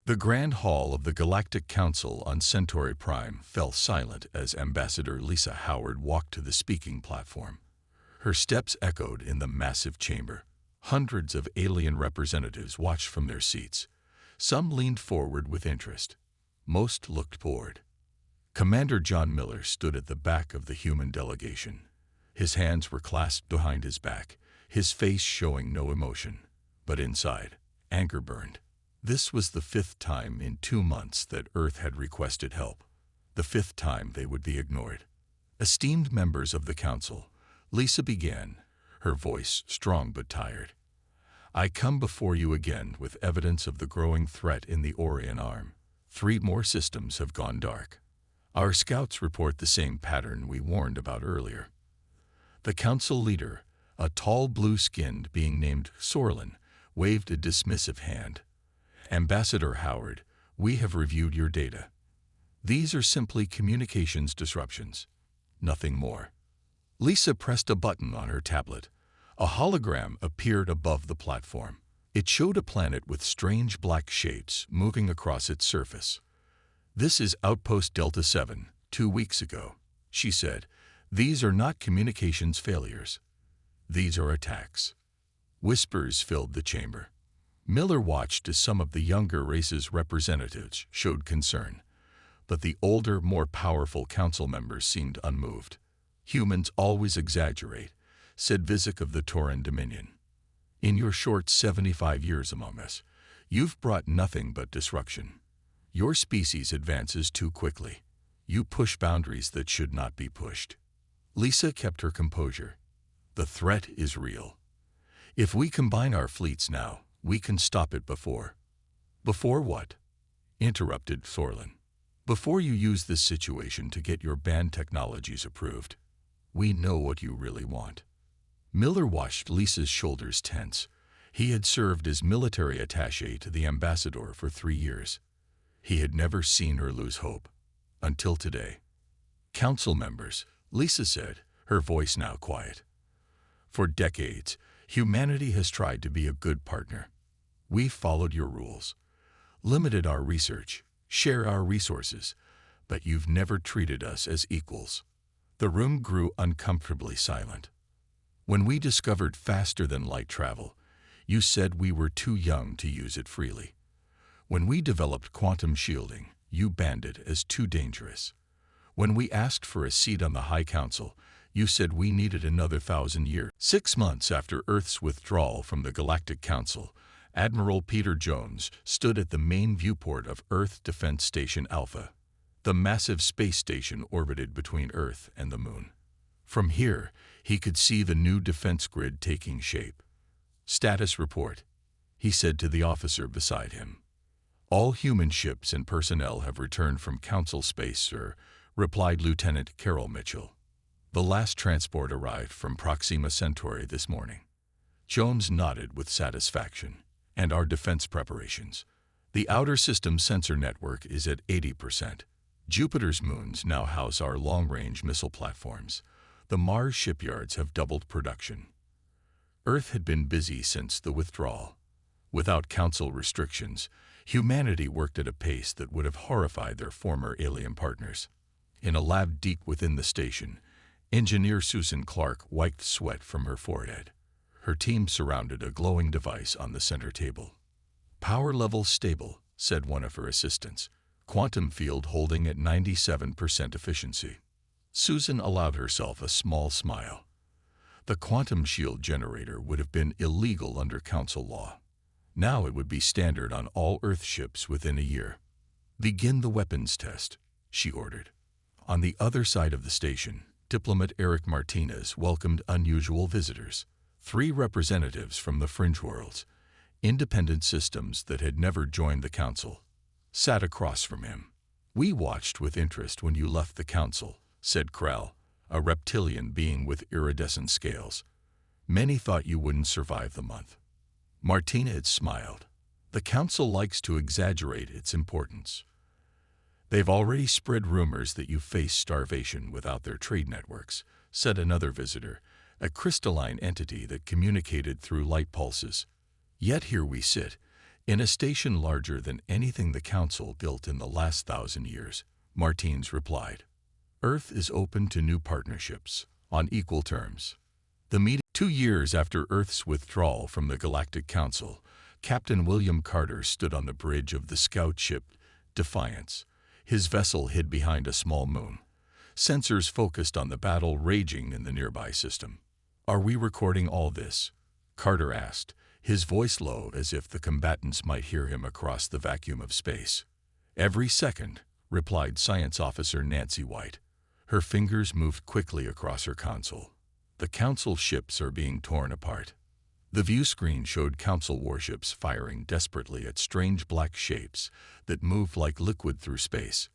The Grand Hall of the Galactic Council on Centauri Prime fell silent as Ambassador Lisa Howard walked to the speaking platform. Her steps echoed in the massive chamber. Hundreds of alien representatives watched from their seats. Some leaned forward with interest. Most looked bored. Commander John Miller stood at the back of the human delegation. His hands were clasped behind his back, his face showing no emotion. But inside, anger burned. This was the 5th time in 2 months that Earth had requested help. The 5th time they would be ignored. Esteemed members of the Council, Lisa began, her voice strong but tired. I come before you again with evidence of the growing threat in the Orion Arm. 3 more systems have gone dark. Our scouts report the same pattern we warned about earlier. The Council leader, a tall blue-skinned being named Sorlin, waved a dismissive hand. Ambassador Howard, we have reviewed your data. These are simply communications disruptions. Nothing more. Lisa pressed a button on her tablet. A hologram appeared above the platform. It showed a planet with strange black shapes moving across its surface. This is Outpost Delta 7, 2 weeks ago, she said. These are not communications failures. These are attacks. Whispers filled the chamber. Miller watched as some of the younger race's representatives showed concern, but the older, more powerful council members seemed unmoved. Humans always exaggerate, said Visic of the Tauran Dominion. In your short 75 years among us, you've brought nothing but disruption. Your species advances too quickly. You push boundaries that should not be pushed. Lisa kept her composure. The threat is real. If we combine our fleets now, we can stop it before. Before what? Interrupted Sorlin. Before you use this situation to get your banned technologies approved. We know what you really want. Miller watched Lisa's shoulders tense. He had served as military attaché to the ambassador for 3 years. He had never seen her lose hope. Until today. Council members, Lisa said, her voice now quiet. For decades, humanity has tried to be a good partner. We've followed your rules, limited our research, shared our resources, but you've never treated us as equals. The room grew uncomfortably silent. When we discovered faster-than-light travel, you said we were too young to use it freely. When we developed quantum shielding, you banned it as too dangerous. When we asked for a seat on the High Council, you said we needed another 1,000 years. 6 months after Earth's withdrawal from the Galactic Council, Admiral Peter Jones stood at the main viewport of Earth Defense Station Alpha. The massive space station orbited between Earth and the Moon. From here, he could see the new defense grid taking shape. Status report, he said to the officer beside him. All human ships and personnel have returned from Council space, sir, replied Lieutenant Carol Mitchell. The last transport arrived from Proxima Centauri this morning. Jones nodded with satisfaction. And our defense preparations. The outer system sensor network is at 80%. Jupiter's moons now house our long-range missile platforms. The Mars shipyards have doubled production. Earth had been busy since the withdrawal. Without Council restrictions, humanity worked at a pace that would have horrified their former alien partners. In a lab deep within the station, Engineer Susan Clark wiped sweat from her forehead. Her team surrounded a glowing device on the center table. Power level stable, said one of her assistants. Quantum field holding at 97% efficiency. Susan allowed herself a small smile. The quantum shield generator would have been illegal under Council law. Now it would be standard on all Earth ships within a year. Begin the weapons test, she ordered. On the other side of the station, diplomat Eric Martinez welcomed unusual visitors. 3 representatives from the fringe worlds, independent systems that had never joined the Council, sat across from him. We watched with interest when you left the Council, said Krell, a reptilian being with iridescent scales. Many thought you wouldn't survive the month. Martinez smiled. The Council likes to exaggerate its importance. They've already spread rumors that you face starvation without their trade networks, said another visitor, a crystalline entity that communicated through light pulses. Yet here we sit, In a station larger than anything the Council built in the last 1,000 years, Martins replied. Earth is open to new partnerships, on equal terms. The meeting 2 years after Earth's withdrawal from the Galactic Council, Captain William Carter stood on the bridge of the scout ship Defiance, his vessel hid behind a small moon. Sensors focused on the battle raging in the nearby system. Are we recording all this? Carter asked, his voice low as if the combatants might hear him across the vacuum of space. Every second, replied Science Officer Nancy White. Her fingers moved quickly across her console. The Council ships are being torn apart. The view screen showed Council warships firing desperately at strange black shapes that moved like liquid through space.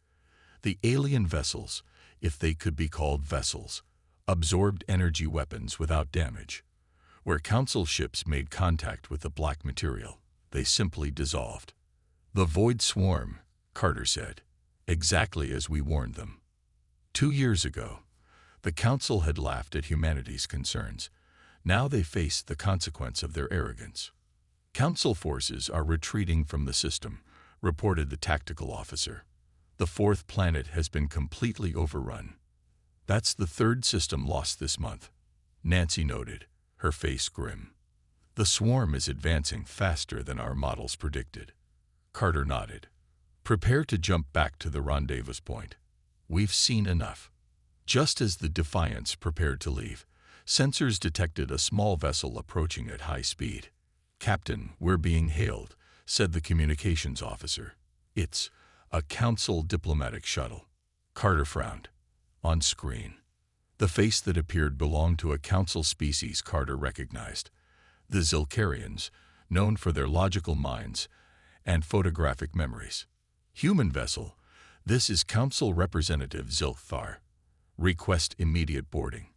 The alien vessels, if they could be called vessels, absorbed energy weapons without damage. Where Council ships made contact with the black material, they simply dissolved. The Void Swarm, Carter said, exactly as we warned them. 2 years ago, the Council had laughed at humanity's concerns. Now they faced the consequence of their arrogance. Council forces are retreating from the system, reported the tactical officer. The 4th planet has been completely overrun. That's the 3rd system lost this month, Nancy noted, her face grim. The swarm is advancing faster than our models predicted. Carter nodded. Prepare to jump back to the rendezvous point. We've seen enough. Just as the Defiance prepared to leave, sensors detected a small vessel approaching at high speed. Captain, we're being hailed, said the communications officer. It's a Council diplomatic shuttle. Carter frowned. On screen, the face that appeared belonged to a Council species Carter recognized. The Zilkarians, known for their logical minds and photographic memories. Human vessel, this is Council Representative Zilthar. Request immediate boarding.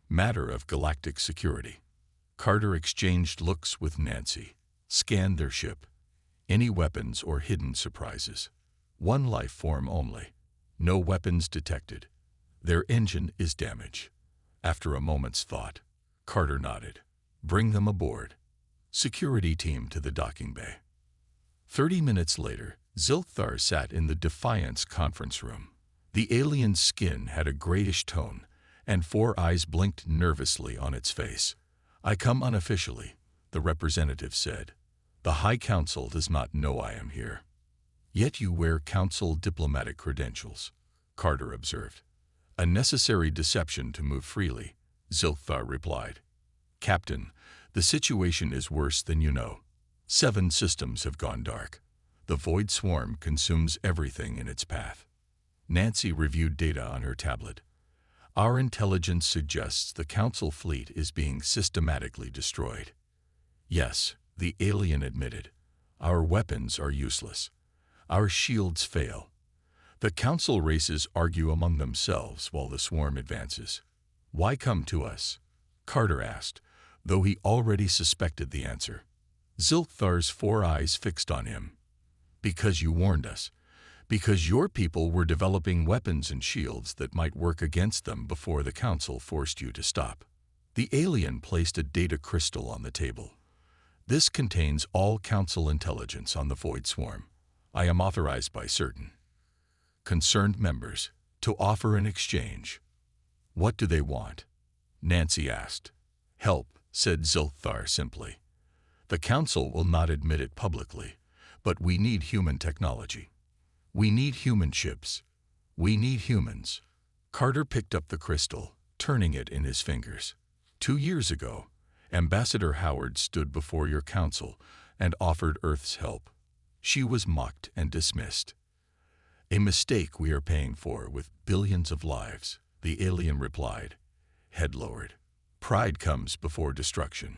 Matter of galactic security. Carter exchanged looks with Nancy. Scanned their ship. Any weapons or hidden surprises. One life form only. No weapons detected. Their engine is damaged. After a moment's thought, Carter nodded. Bring them aboard. Security team to the docking bay. 30 minutes later, Zilthar sat in the Defiance conference room. The alien's skin had a grayish tone, and 4 eyes blinked nervously on its face. I come unofficially, the representative said. The High Council does not know I am here. Yet you wear Council diplomatic credentials, Carter observed. A necessary deception to move freely, Zilthar replied. Captain, the situation is worse than you know. 7 systems have gone dark. The Void Swarm consumes everything in its path. Nancy reviewed data on her tablet. Our intelligence suggests the Council fleet is being systematically destroyed. Yes, the alien admitted. Our weapons are useless. Our shields fail. The Council races argue among themselves while the swarm advances. Why come to us? Carter asked, though he already suspected the answer. Zilthar's 4 eyes fixed on him. Because you warned us. Because your people were developing weapons and shields that might work against them before the Council forced you to stop. The alien placed a data crystal on the table. This contains all Council intelligence on the Void Swarm. I am authorized by certain concerned members to offer an exchange. What do they want? Nancy asked. Help, said Zilthar simply. The Council will not admit it publicly, but we need human technology. We need human ships. We need humans. Carter picked up the crystal, turning it in his fingers. 2 years ago, Ambassador Howard stood before your Council and offered Earth's help. She was mocked and dismissed. A mistake we are paying for with billions of lives, the alien replied, head lowered. Pride comes before destruction.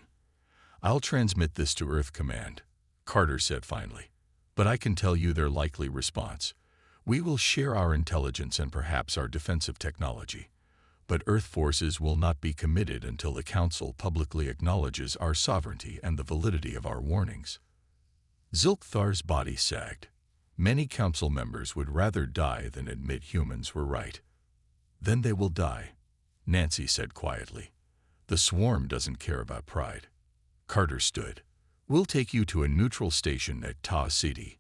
I'll transmit this to Earth Command, Carter said finally. But I can tell you their likely response. We will share our intelligence and perhaps our defensive technology. But Earth forces will not be committed until the Council publicly acknowledges our sovereignty and the validity of our warnings. Zilkthar's body sagged. Many Council members would rather die than admit humans were right. Then they will die, Nancy said quietly. The swarm doesn't care about pride. Carter stood. We'll take you to a neutral station at Ta City.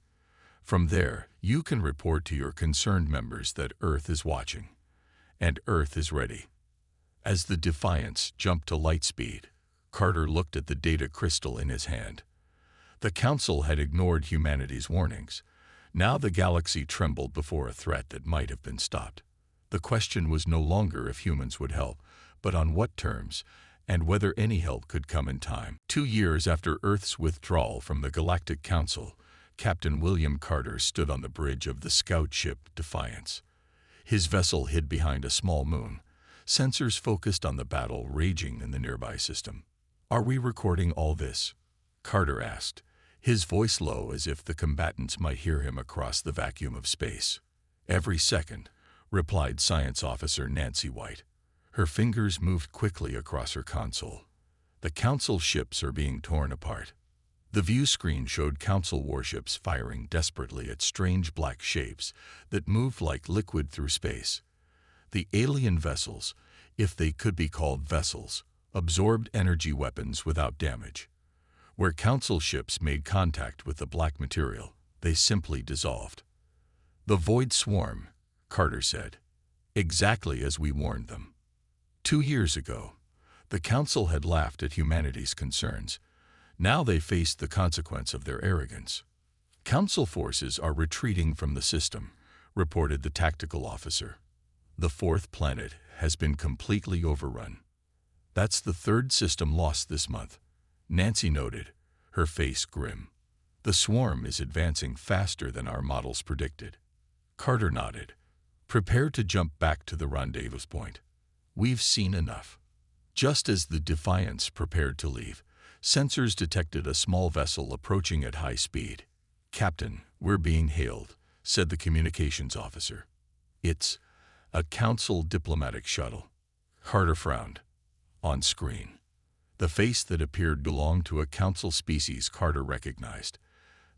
From there, you can report to your concerned members that Earth is watching, and Earth is ready." As the Defiance jumped to light speed, Carter looked at the data crystal in his hand. The Council had ignored humanity's warnings. Now the galaxy trembled before a threat that might have been stopped. The question was no longer if humans would help, but on what terms, and whether any help could come in time. 2 years after Earth's withdrawal from the Galactic Council, Captain William Carter stood on the bridge of the scout ship Defiance. His vessel hid behind a small moon, sensors focused on the battle raging in the nearby system. "Are we recording all this?" Carter asked, his voice low as if the combatants might hear him across the vacuum of space. "Every second," replied Science Officer Nancy White. Her fingers moved quickly across her console. "The Council ships are being torn apart." The view screen showed Council warships firing desperately at strange black shapes that moved like liquid through space. The alien vessels, if they could be called vessels, absorbed energy weapons without damage. Where Council ships made contact with the black material, they simply dissolved. "The Void Swarm," Carter said, "exactly as we warned them." 2 years ago, the Council had laughed at humanity's concerns. Now they faced the consequence of their arrogance. "Council forces are retreating from the system," reported the tactical officer. "The 4th planet has been completely overrun." "That's the 3rd system lost this month," Nancy noted, her face grim. "The swarm is advancing faster than our models predicted." Carter nodded. "Prepare to jump back to the rendezvous point. We've seen enough." Just as the Defiance prepared to leave, sensors detected a small vessel approaching at high speed. "Captain, we're being hailed," said the communications officer. "It's a Council diplomatic shuttle." Carter frowned. On screen, the face that appeared belonged to a Council species Carter recognized: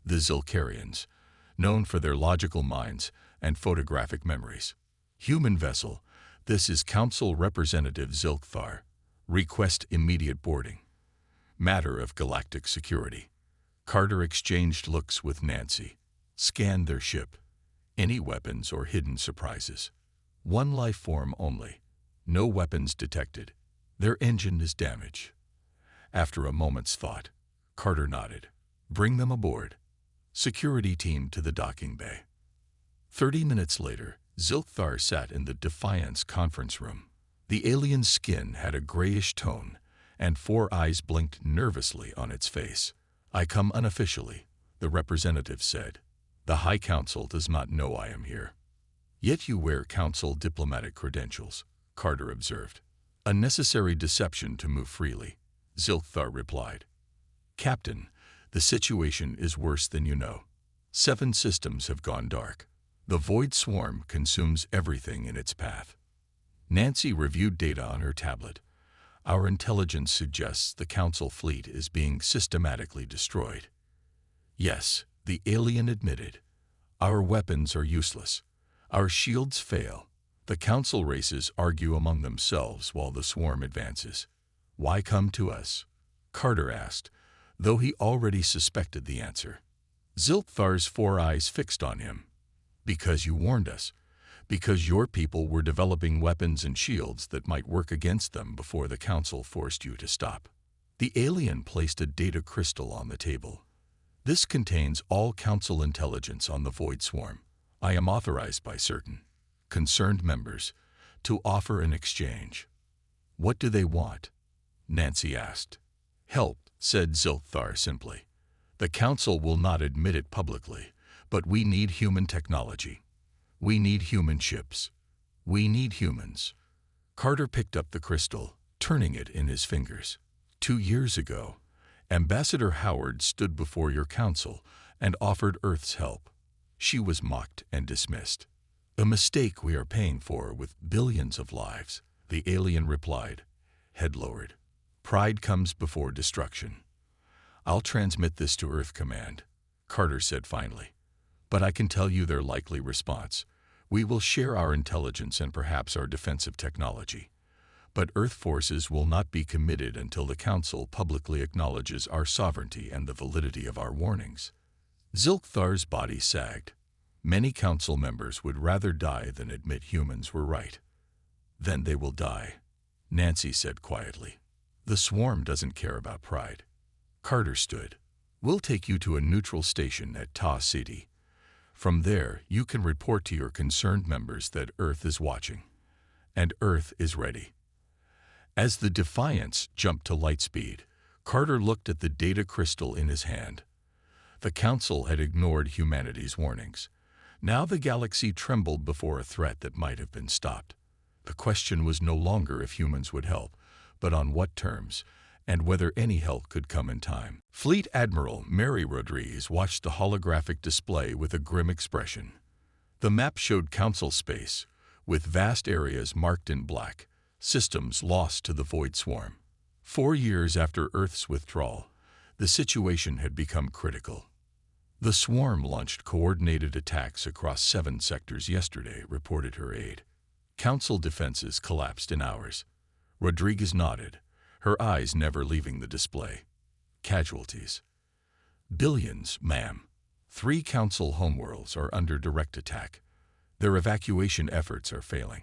the Zilkarians, known for their logical minds and photographic memories. "Human vessel, this is Council Representative Zilkthar. Request immediate boarding. Matter of galactic security." Carter exchanged looks with Nancy. Scanned their ship. Any weapons or hidden surprises? One life form only. No weapons detected. Their engine is damaged. After a moment's thought, Carter nodded. "Bring them aboard." Security team to the docking bay. 30 minutes later, Zilkthar sat in the Defiance conference room. The alien's skin had a grayish tone, and 4 eyes blinked nervously on its face. "I come unofficially," the representative said. "The High Council does not know I am here." "Yet you wear Council diplomatic credentials," Carter observed. "A necessary deception to move freely," Zilkthar replied. "Captain, the situation is worse than you know. 7 systems have gone dark. The Void Swarm consumes everything in its path." Nancy reviewed data on her tablet. "Our intelligence suggests the Council fleet is being systematically destroyed." "Yes," the alien admitted. "Our weapons are useless. Our shields fail. The Council races argue among themselves while the swarm advances." "Why come to us?" Carter asked, though he already suspected the answer. Zilkthar's 4 eyes fixed on him. "Because you warned us. Because your people were developing weapons and shields that might work against them before the Council forced you to stop." The alien placed a data crystal on the table. "This contains all Council intelligence on the Void Swarm. I am authorized by certain concerned members to offer an exchange." "What do they want?" Nancy asked. "Help," said Zilkthar simply. "The Council will not admit it publicly, but we need human technology. We need human ships. We need humans." Carter picked up the crystal, turning it in his fingers. 2 years ago, Ambassador Howard stood before your Council and offered Earth's help. She was mocked and dismissed. "A mistake we are paying for with billions of lives," the alien replied, head lowered. "Pride comes before destruction." "I'll transmit this to Earth Command," Carter said finally. "But I can tell you their likely response. We will share our intelligence and perhaps our defensive technology. But Earth forces will not be committed until the Council publicly acknowledges our sovereignty and the validity of our warnings. Zilkthar's body sagged. Many Council members would rather die than admit humans were right. Then they will die, Nancy said quietly. The swarm doesn't care about pride. Carter stood. We'll take you to a neutral station at Ta City. From there, you can report to your concerned members that Earth is watching. And Earth is ready. As the Defiance jumped to light speed, Carter looked at the data crystal in his hand. The Council had ignored humanity's warnings. Now the galaxy trembled before a threat that might have been stopped. The question was no longer if humans would help, but on what terms, and whether any help could come in time. Fleet Admiral Mary Rodriguez watched the holographic display with a grim expression. The map showed Council space, with vast areas marked in black, systems lost to the Void Swarm. 4 years after Earth's withdrawal, the situation had become critical. The swarm launched coordinated attacks across 7 sectors yesterday, reported her aide. Council defenses collapsed in hours. Rodriguez nodded, her eyes never leaving the display. Casualties. Billions, ma'am. 3 Council homeworlds are under direct attack. Their evacuation efforts are failing.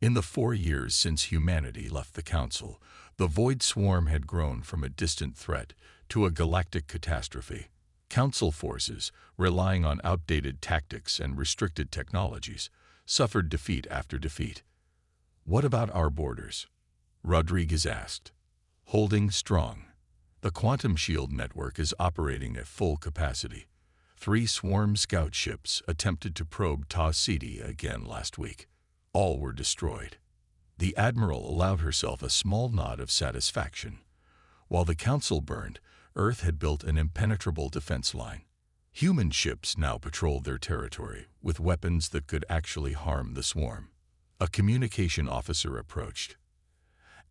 In the 4 years since humanity left the Council, the Void Swarm had grown from a distant threat to a galactic catastrophe. Council forces, relying on outdated tactics and restricted technologies, suffered defeat after defeat. What about our borders? Rodriguez asked. Holding strong. The Quantum Shield network is operating at full capacity. 3 swarm scout ships attempted to probe Ta City again last week. All were destroyed. The Admiral allowed herself a small nod of satisfaction. While the Council burned, Earth had built an impenetrable defense line. Human ships now patrolled their territory with weapons that could actually harm the swarm. A communication officer approached.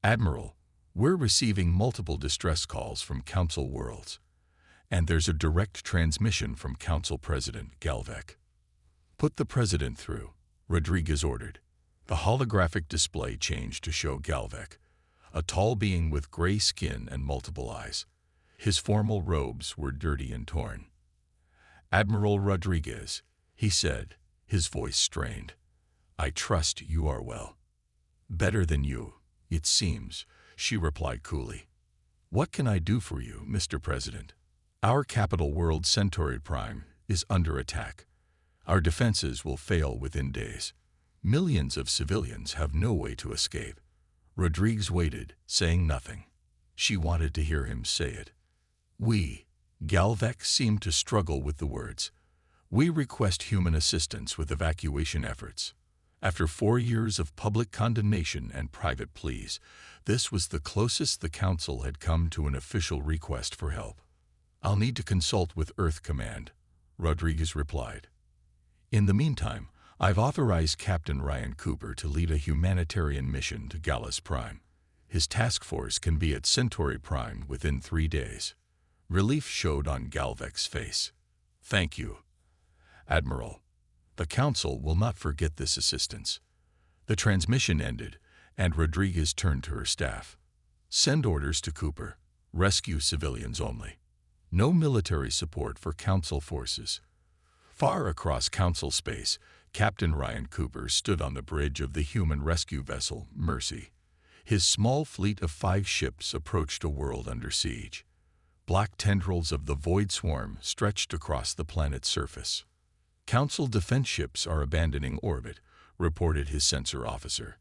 Admiral, we're receiving multiple distress calls from Council worlds, and there's a direct transmission from Council President Galvec. Put the President through, Rodriguez ordered. The holographic display changed to show Galvec, a tall being with gray skin and multiple eyes. His formal robes were dirty and torn. Admiral Rodriguez, he said, his voice strained. I trust you are well. Better than you, it seems, she replied coolly. What can I do for you, Mr. President? Our capital world Centauri Prime is under attack. Our defenses will fail within days. Millions of civilians have no way to escape. Rodriguez waited, saying nothing. She wanted to hear him say it. Galvec seemed to struggle with the words. We request human assistance with evacuation efforts. After 4 years of public condemnation and private pleas, this was the closest the Council had come to an official request for help. I'll need to consult with Earth Command, Rodriguez replied. In the meantime, I've authorized Captain Ryan Cooper to lead a humanitarian mission to Gallus Prime. His task force can be at Centauri Prime within 3 days. Relief showed on Galvec's face. Thank you, Admiral. The Council will not forget this assistance. The transmission ended, and Rodriguez turned to her staff. Send orders to Cooper. Rescue civilians only. No military support for Council forces. Far across Council space, Captain Ryan Cooper stood on the bridge of the human rescue vessel, Mercy. His small fleet of 5 ships approached a world under siege. Black tendrils of the Void Swarm stretched across the planet's surface. Council defense ships are abandoning orbit, reported his sensor officer.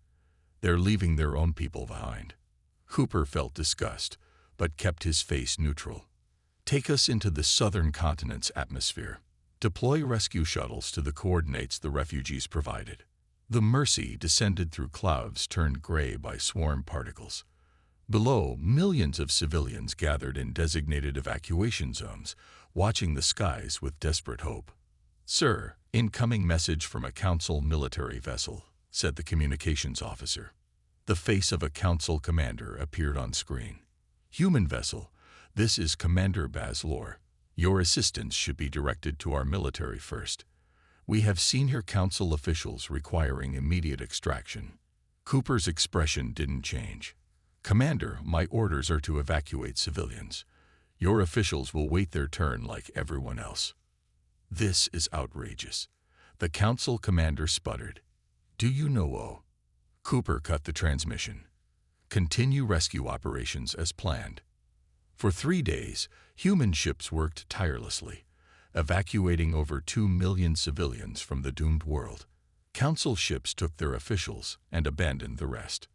They're leaving their own people behind. Cooper felt disgust, but kept his face neutral. Take us into the southern continent's atmosphere. Deploy rescue shuttles to the coordinates the refugees provided. The Mercy descended through clouds turned gray by swarm particles. Below, millions of civilians gathered in designated evacuation zones, watching the skies with desperate hope. Sir, incoming message from a Council military vessel, said the communications officer. The face of a Council commander appeared on screen. Human vessel, this is Commander Bazlor. Your assistance should be directed to our military first. We have senior Council officials requiring immediate extraction. Cooper's expression didn't change. "Commander, my orders are to evacuate civilians. Your officials will wait their turn like everyone else." "This is outrageous." The council commander sputtered. "Do you know?" Cooper cut the transmission. "Continue rescue operations as planned." For 3 days, human ships worked tirelessly, evacuating over 2 million civilians from the doomed world. Council ships took their officials and abandoned the rest.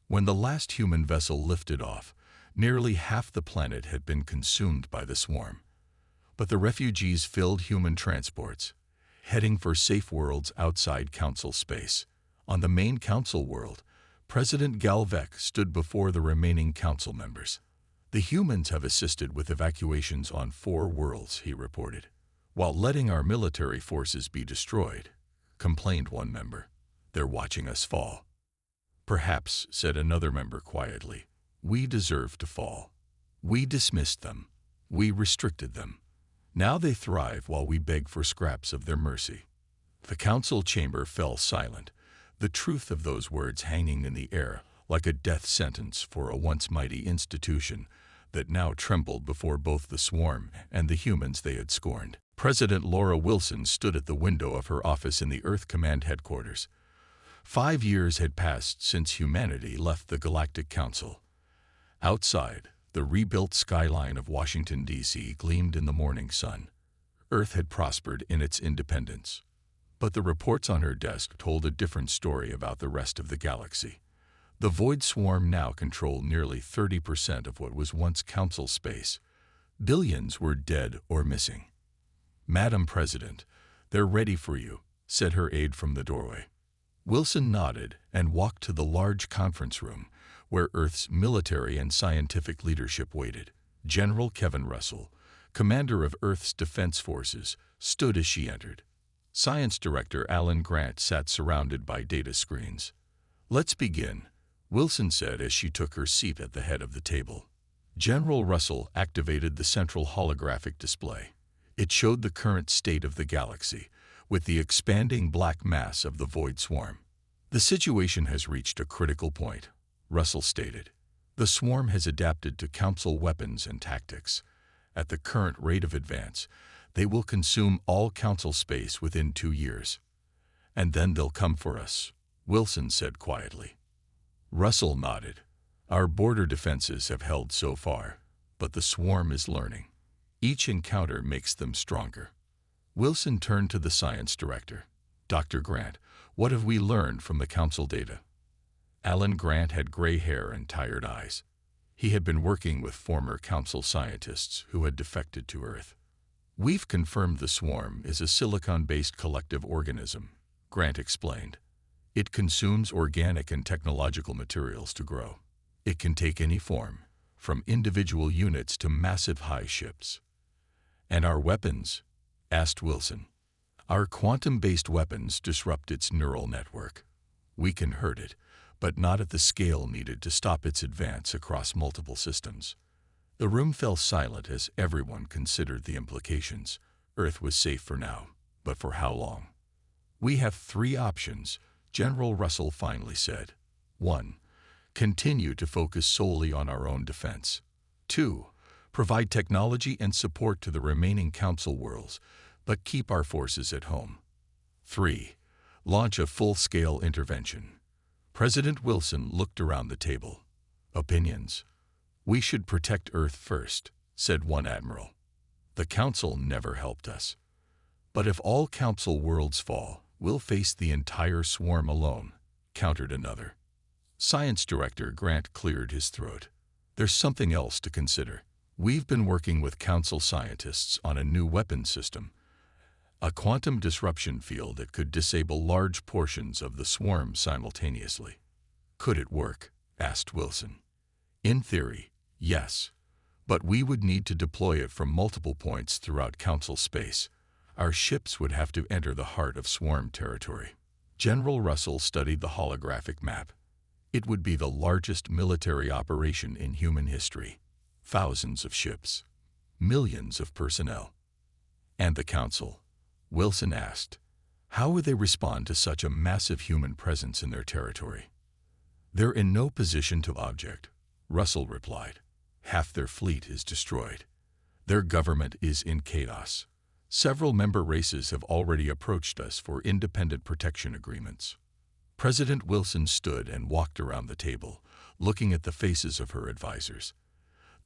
When the last human vessel lifted off, nearly half the planet had been consumed by the swarm. But the refugees filled human transports, heading for safe worlds outside Council space. On the main Council world, President Galvec stood before the remaining Council members. "The humans have assisted with evacuations on 4 worlds," he reported, "while letting our military forces be destroyed," complained one member. "They're watching us fall." "Perhaps," said another member quietly, "we deserve to fall. We dismissed them. We restricted them. Now they thrive while we beg for scraps of their mercy." The council chamber fell silent, the truth of those words hanging in the air like a death sentence for a once mighty institution that now trembled before both the swarm and the humans they had scorned. President Laura Wilson stood at the window of her office in the Earth Command headquarters. 5 years had passed since humanity left the Galactic Council. Outside, the rebuilt skyline of Washington, D.C. gleamed in the morning sun. Earth had prospered in its independence. But the reports on her desk told a different story about the rest of the galaxy. The Void Swarm now controlled nearly 30% of what was once Council space. Billions were dead or missing. "Madam President, they're ready for you," said her aide from the doorway. Wilson nodded and walked to the large conference room, where Earth's military and scientific leadership waited. General Kevin Russell, commander of Earth's defense forces, stood as she entered. Science Director Alan Grant sat surrounded by data screens. "Let's begin," Wilson said as she took her seat at the head of the table. General Russell activated the central holographic display. It showed the current state of the galaxy, with the expanding black mass of the Void Swarm. "The situation has reached a critical point," Russell stated. "The swarm has adapted to Council weapons and tactics. At the current rate of advance, they will consume all Council space within 2 years. And then they'll come for us," Wilson said quietly. Russell nodded. "Our border defenses have held so far, but the swarm is learning. Each encounter makes them stronger." Wilson turned to the science director. "Dr. Grant, what have we learned from the Council data?" Alan Grant had gray hair and tired eyes. He had been working with former Council scientists who had defected to Earth. "We've confirmed the swarm is a silicon-based collective organism," Grant explained. "It consumes organic and technological materials to grow. It can take any form, from individual units to massive high ships." "And our weapons?" asked Wilson. "Our quantum-based weapons disrupt its neural network. We can hurt it, but not at the scale needed to stop its advance across multiple systems." The room fell silent as everyone considered the implications. Earth was safe for now, but for how long? "We have 3 options," General Russell finally said. 1. Continue to focus solely on our own defense. 2. Provide technology and support to the remaining Council worlds, but keep our forces at home. 3. Launch a full-scale intervention. President Wilson looked around the table. "Opinions?" "We should protect Earth first," said one admiral. "The Council never helped us." "But if all Council worlds fall, we'll face the entire swarm alone," countered another. Science Director Grant cleared his throat. "There's something else to consider. We've been working with Council scientists on a new weapon system, a quantum disruption field that could disable large portions of the swarm simultaneously." "Could it work?" asked Wilson. "In theory, yes. But we would need to deploy it from multiple points throughout Council space. Our ships would have to enter the heart of swarm territory." General Russell studied the holographic map. It would be the largest military operation in human history. Thousands of ships. Millions of personnel. "And the Council?" Wilson asked. "How would they respond to such a massive human presence in their territory?" They're in no position to object, Russell replied. Half their fleet is destroyed. Their government is in chaos. Several member races have already approached us for independent protection agreements. President Wilson stood and walked around the table, looking at the faces of her advisors.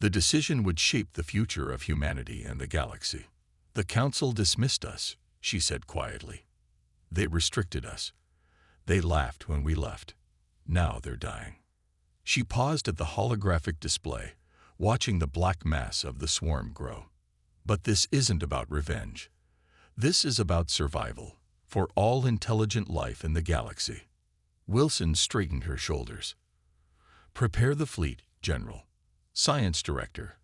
The decision would shape the future of humanity and the galaxy. The Council dismissed us, she said quietly. They restricted us. They laughed when we left. Now they're dying. She paused at the holographic display, watching the black mass of the swarm grow. But this isn't about revenge. This is about survival, for all intelligent life in the galaxy. Wilson straightened her shoulders. Prepare the fleet, General. Science Director.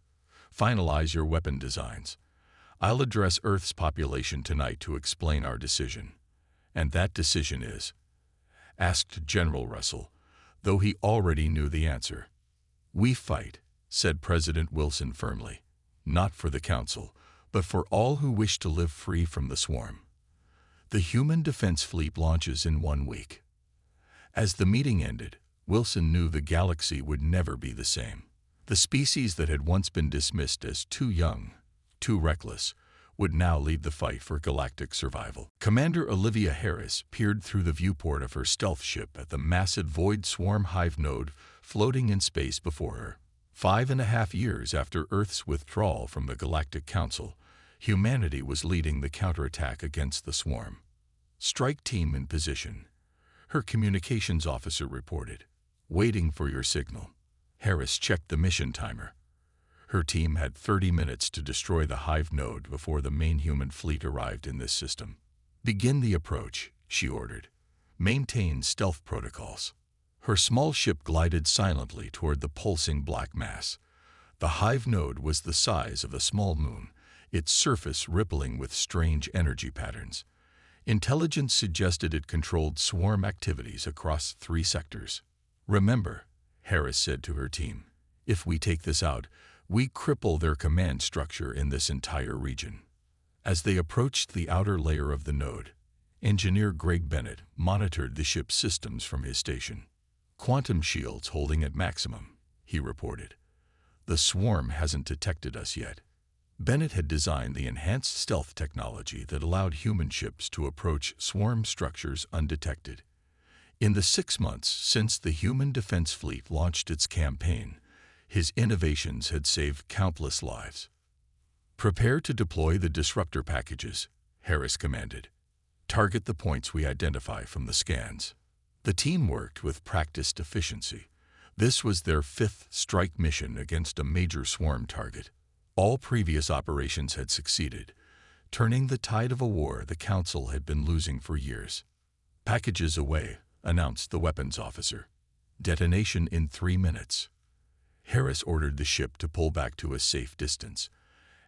Finalize your weapon designs. I'll address Earth's population tonight to explain our decision. And that decision is? Asked General Russell, though he already knew the answer. We fight, said President Wilson firmly. Not for the Council, but for all who wish to live free from the swarm. The Human Defense Fleet launches in 1 week. As the meeting ended, Wilson knew the galaxy would never be the same. The species that had once been dismissed as too young, too reckless, would now lead the fight for galactic survival. Commander Olivia Harris peered through the viewport of her stealth ship at the massive void swarm hive node floating in space before her. 5.5 years after Earth's withdrawal from the Galactic Council, humanity was leading the counterattack against the swarm. Strike team in position, her communications officer reported. Waiting for your signal. Harris checked the mission timer. Her team had 30 minutes to destroy the hive node before the main human fleet arrived in this system. Begin the approach, she ordered. Maintain stealth protocols. Her small ship glided silently toward the pulsing black mass. The hive node was the size of a small moon, its surface rippling with strange energy patterns. Intelligence suggested it controlled swarm activities across 3 sectors. Remember, Harris said to her team, if we take this out, we cripple their command structure in this entire region. As they approached the outer layer of the node, Engineer Greg Bennett monitored the ship's systems from his station. Quantum shields holding at maximum, he reported. The swarm hasn't detected us yet. Bennett had designed the enhanced stealth technology that allowed human ships to approach swarm structures undetected. In the 6 months since the Human Defense Fleet launched its campaign, his innovations had saved countless lives. Prepare to deploy the disruptor packages, Harris commanded. Target the points we identify from the scans. The team worked with practiced efficiency. This was their 5th strike mission against a major swarm target. All previous operations had succeeded, turning the tide of a war the Council had been losing for years. Packages away, announced the weapons officer. Detonation in 3 minutes. Harris ordered the ship to pull back to a safe distance.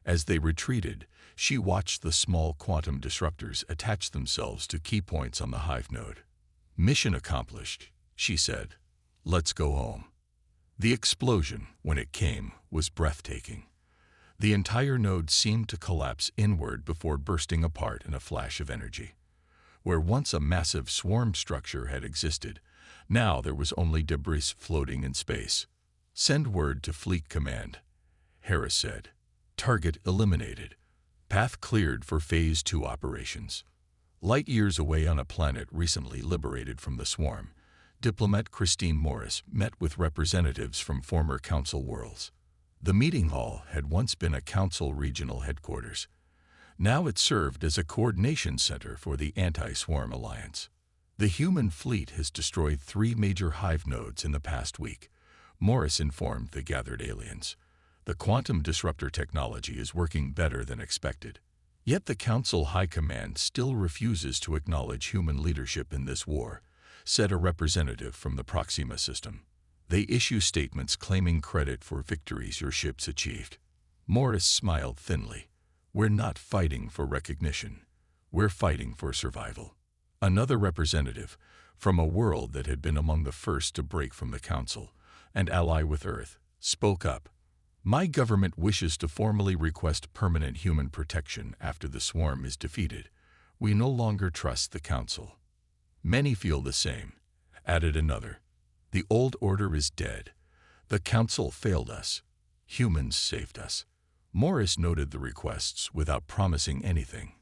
As they retreated, she watched the small quantum disruptors attach themselves to key points on the hive node. Mission accomplished, she said. Let's go home. The explosion, when it came, was breathtaking. The entire node seemed to collapse inward before bursting apart in a flash of energy. Where once a massive swarm structure had existed, now there was only debris floating in space. Send word to Fleet Command, Harris said. Target eliminated. Path cleared for Phase 2 operations. Light years away on a planet recently liberated from the swarm, diplomat Christine Morris met with representatives from former Council worlds. The meeting hall had once been a Council regional headquarters. Now it served as a coordination center for the Anti-Swarm Alliance. The human fleet has destroyed 3 major hive nodes in the past week, Morris informed the gathered aliens. The quantum disruptor technology is working better than expected. Yet the Council High Command still refuses to acknowledge human leadership in this war, said a representative from the Proxima system. They issue statements claiming credit for victories your ships achieved. Morris smiled thinly. We're not fighting for recognition. We're fighting for survival. Another representative, from a world that had been among the first to break from the Council and ally with Earth, spoke up. My government wishes to formally request permanent human protection after the swarm is defeated. We no longer trust the Council. Many feel the same, added another. The old order is dead. The Council failed us. Humans saved us. Morris noted the requests without promising anything.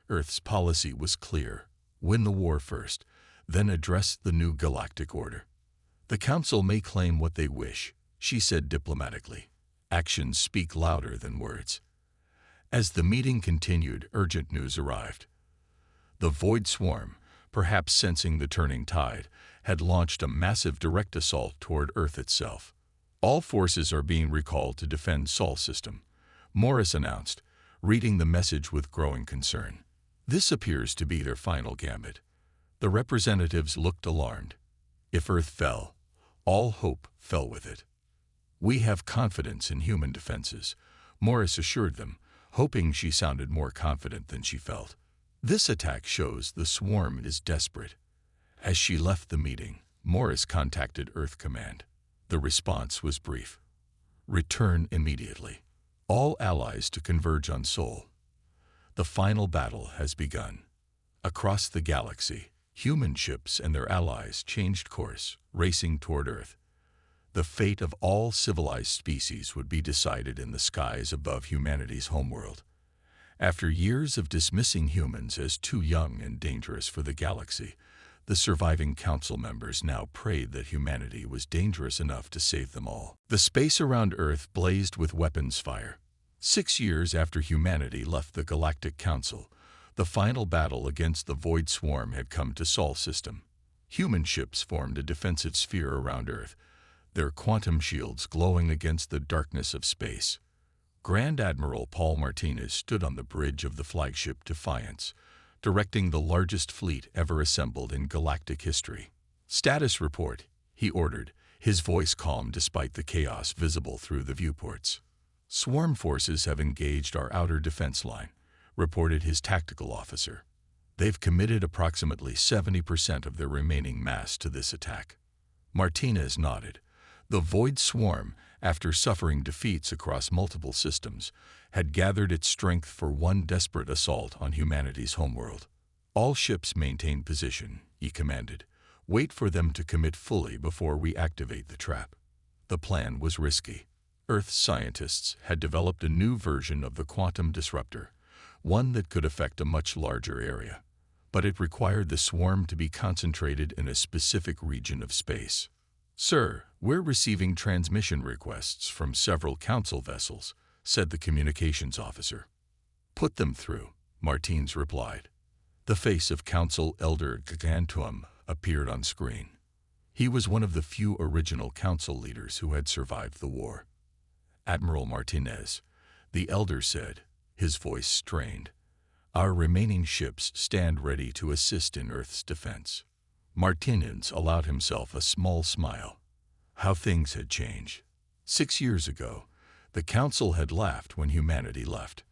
Earth's policy was clear. Win the war first, then address the new galactic order. The Council may claim what they wish, she said diplomatically. Actions speak louder than words. As the meeting continued, urgent news arrived. The Void Swarm, perhaps sensing the turning tide, had launched a massive direct assault toward Earth itself. All forces are being recalled to defend Sol system, Morris announced, reading the message with growing concern. This appears to be their final gambit. The representatives looked alarmed. If Earth fell, all hope fell with it. We have confidence in human defenses, Morris assured them, hoping she sounded more confident than she felt. This attack shows the swarm is desperate. As she left the meeting, Morris contacted Earth Command. The response was brief. Return immediately. All allies to converge on Sol. The final battle has begun. Across the galaxy, human ships and their allies changed course, racing toward Earth. The fate of all civilized species would be decided in the skies above humanity's homeworld. After years of dismissing humans as too young and dangerous for the galaxy, the surviving council members now prayed that humanity was dangerous enough to save them all. The space around Earth blazed with weapons fire. 6 years after humanity left the Galactic Council, the final battle against the Void Swarm had come to Sol system. Human ships formed a defensive sphere around Earth, their quantum shields glowing against the darkness of space. Grand Admiral Paul Martinez stood on the bridge of the flagship Defiance, directing the largest fleet ever assembled in galactic history. Status report, he ordered, his voice calm despite the chaos visible through the viewports. Swarm forces have engaged our outer defense line, reported his tactical officer. They've committed approximately 70% of their remaining mass to this attack. Martinez nodded. The Void Swarm, after suffering defeats across multiple systems, had gathered its strength for one desperate assault on humanity's homeworld. All ships maintain position, he commanded. Wait for them to commit fully before we activate the trap. The plan was risky. Earth's scientists had developed a new version of the quantum disruptor, one that could affect a much larger area. But it required the swarm to be concentrated in a specific region of space. Sir, we're receiving transmission requests from several council vessels, said the communications officer. Put them through, Martins replied. The face of Council Elder Gigantuum appeared on screen. He was one of the few original council leaders who had survived the war. Admiral Martinez, the elder said, his voice strained. Our remaining ships stand ready to assist in Earth's defense. Martinez allowed himself a small smile. How things had changed. 6 years ago, the Council had laughed when humanity left.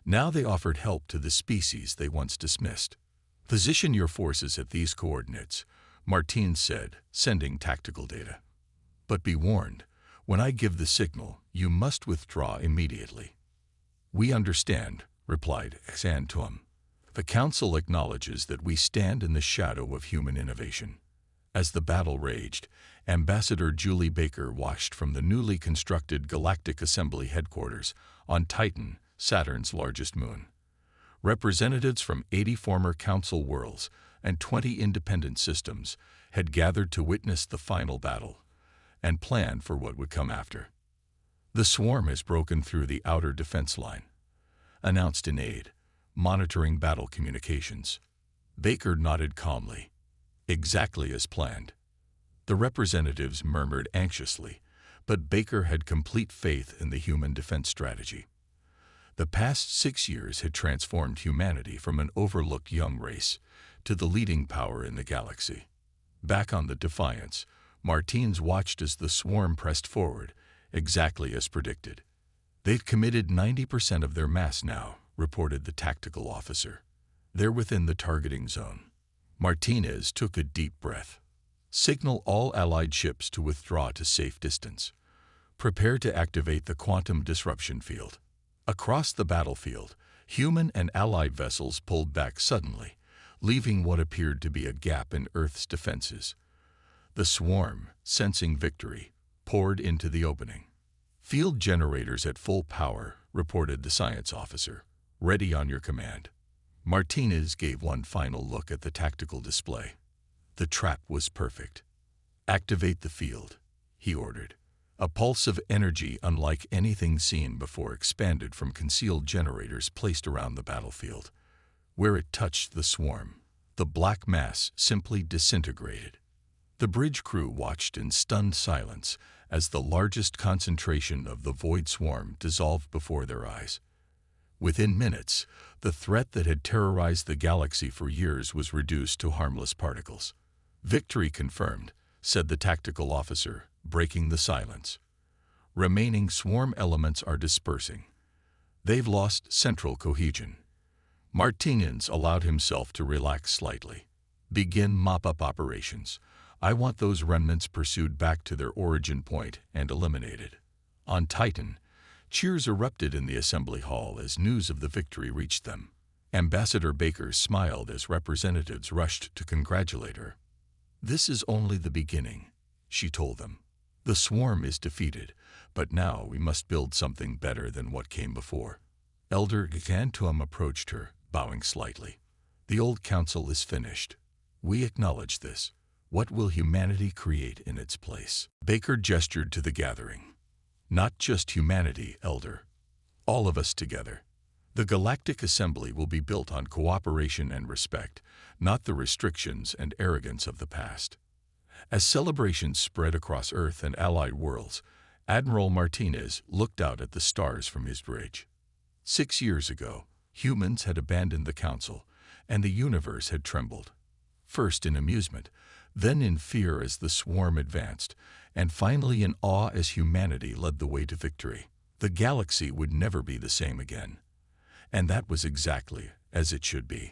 Now they offered help to the species they once dismissed. Position your forces at these coordinates, Martins said, sending tactical data. But be warned, when I give the signal, you must withdraw immediately. We understand, replied Xantuum. The Council acknowledges that we stand in the shadow of human innovation. As the battle raged, Ambassador Julie Baker watched from the newly constructed Galactic Assembly headquarters on Titan, Saturn's largest moon. Representatives from 80 former Council worlds and 20 independent systems had gathered to witness the final battle and plan for what would come after. The swarm has broken through the outer defense line, announced in aid, monitoring battle communications. Baker nodded calmly. Exactly as planned. The representatives murmured anxiously, but Baker had complete faith in the human defense strategy. The past 6 years had transformed humanity from an overlooked young race to the leading power in the galaxy. Back on the Defiance, Martins watched as the swarm pressed forward, exactly as predicted. They've committed 90% of their mass now, reported the tactical officer. They're within the targeting zone. Martinez took a deep breath. Signal all Allied ships to withdraw to safe distance. Prepare to activate the quantum disruption field. Across the battlefield, human and Allied vessels pulled back suddenly, leaving what appeared to be a gap in Earth's defenses. The swarm, sensing victory, poured into the opening. "Field generators at full power," reported the science officer. "Ready on your command." Martinez gave one final look at the tactical display. The trap was perfect. "Activate the field," he ordered. A pulse of energy unlike anything seen before expanded from concealed generators placed around the battlefield. Where it touched the swarm, the black mass simply disintegrated. The bridge crew watched in stunned silence as the largest concentration of the void swarm dissolved before their eyes. Within minutes, the threat that had terrorized the galaxy for years was reduced to harmless particles. "Victory confirmed," said the tactical officer, breaking the silence. "Remaining swarm elements are dispersing. They've lost central cohesion." Martinez allowed himself to relax slightly. "Begin mop-up operations. I want those remnants pursued back to their origin point and eliminated." On Titan, cheers erupted in the assembly hall as news of the victory reached them. Ambassador Baker smiled as representatives rushed to congratulate her. "This is only the beginning," she told them. "The swarm is defeated, but now we must build something better than what came before." Elder Gigantuum approached her, bowing slightly. "The old council is finished. We acknowledge this. What will humanity create in its place?" Baker gestured to the gathering. "Not just humanity, Elder. All of us together. The Galactic Assembly will be built on cooperation and respect, not the restrictions and arrogance of the past." As celebrations spread across Earth and allied worlds, Admiral Martinez looked out at the stars from his bridge. 6 years ago, humans had abandoned the Council, and the universe had trembled. First in amusement, then in fear as the swarm advanced, and finally in awe as humanity led the way to victory. The galaxy would never be the same again. And that was exactly as it should be.